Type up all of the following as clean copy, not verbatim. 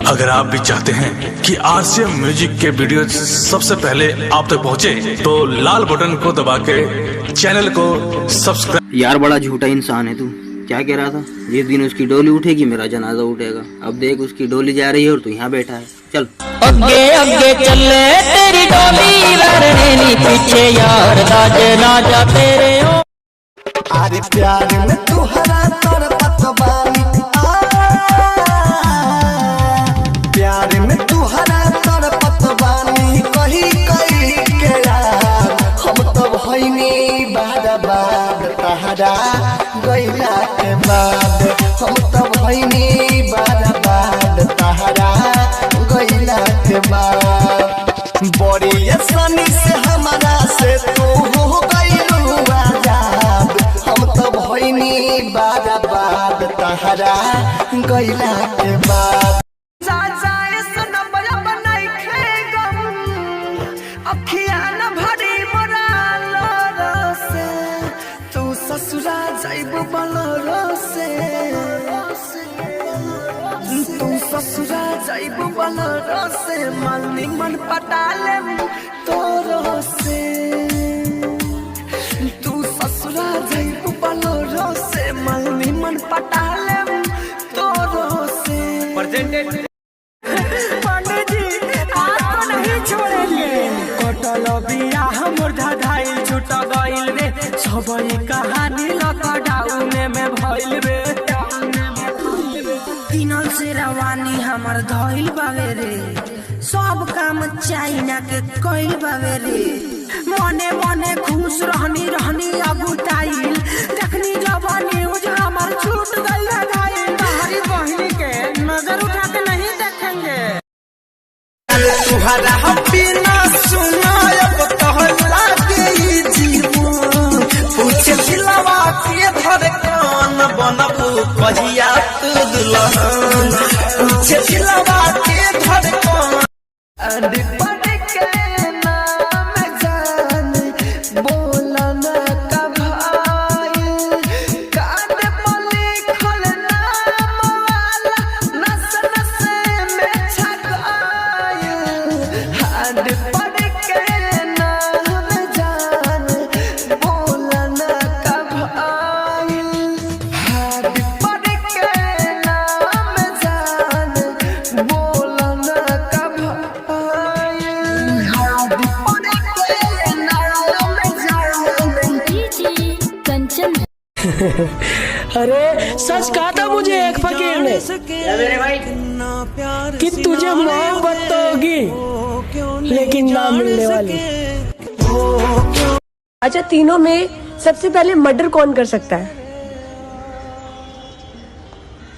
अगर आप भी चाहते हैं कि आरसीएम म्यूजिक के वीडियो सबसे पहले आप तक पहुंचे, तो लाल बटन को दबा के चैनल को सब्सक्राइब। यार बड़ा झूठा इंसान है तू। क्या कह रहा था? जिस दिन उसकी डोली उठेगी मेरा जनाजा उठेगा। अब देख उसकी डोली जा रही है और तू यहाँ बैठा है। चल अगे अगे चले तेरी डोली वरनी पीछे यार राजे राजा तेरे हो। अरे प्यार में तू हरा तर पतवानी, प्यार में तू हरा तर पतवानी, कही कही के यार हम तो भइनी बार तहरा गइला के बाद। हम तो भइनी बार तहरा गइला के बाद। बड़ी आसानी से हमारा से तू हो गइलू आजाद। हम तो भइनी बार तहरा गइला के बाद। ससुरा जाइब बलरो से, तू ससुरा जाइब बलरो से, मन मन पटाले तोरो से। तू ससुरा जाइब बलरो से, मन पटाले तोरो से। पंडित जी आज तो नहीं छोड़ेंगे। कटल बियाह मोर धाइल छूट गइल रे, सबई कहानी लॉकडाउन में भइल रे। किनल से रवानी हमर धइल बावे रे, सब काम चाइना के कइल बावे रे। मने मने खुश रहनी अगुटाइल, देखनी जब न्यूज हमर छूट गइल घायल। हमारी बहिनी के नजर उठा के नहीं देखेंगे। तुहरा बिना सुनायब कहला के जीवन, पूछे दिलवा के धड़कन बनबू कहिया तू दुल्हन। पूछे दिलवा के धड़कन पढ़ के नाम जान बोलन का भाई, कान पर लिखल नाम वाला नस नस में छगायल। हाथ पढ़ के नाम जान बोलन का भाई, हाथ पढ़ के नाम जान बोलन का भाई, हाथ पढ़ के नाम जान। कंचन अरे सच कहा था मुझे एक फकीर ने कि तुझे मोहब्बत तो होगी लेकिन ना मिलने वाली। अच्छा, तीनों में सबसे पहले मर्डर कौन कर सकता है?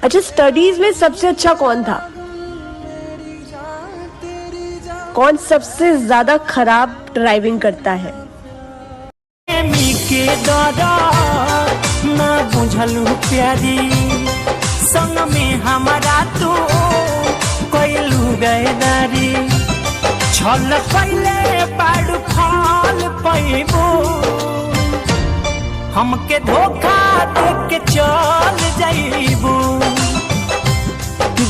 अच्छा, स्टडीज में सबसे अच्छा कौन था? कौन सबसे ज्यादा खराब ड्राइविंग करता है? के दादा ना बुझलू प्यारी, संग में हमारा तू कोइलू गैदारी। छल पहले बाड़ू फल पैबो, हमके धोखा दे के चल जाइबू।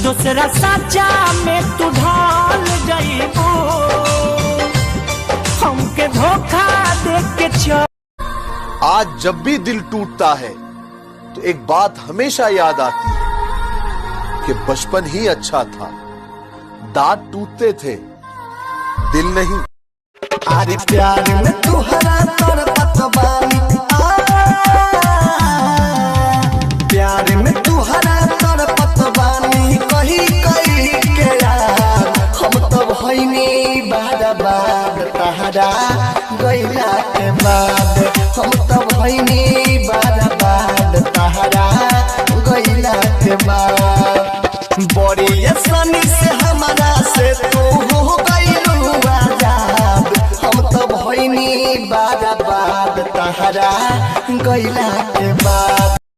दूसरा साचा में तू ढल जाइबू, हमके धोखा दे के चल। आज जब भी दिल टूटता है तो एक बात हमेशा याद आती है कि बचपन ही अच्छा था। दांत टूटते थे, दिल नहीं। अरे प्यार में तू हरा तर पतवानी, प्यार में तू हरा तर पतवानी, कही कही के यार हम तो भइनी बार तहरा गइला के बाद। हम तो भइनी बार तहरा गइला के बाद। बड़ी आसानी से हमारा से तू हो गइलू आजाद। हम तो भइनी बार तहरा गइला के बाद।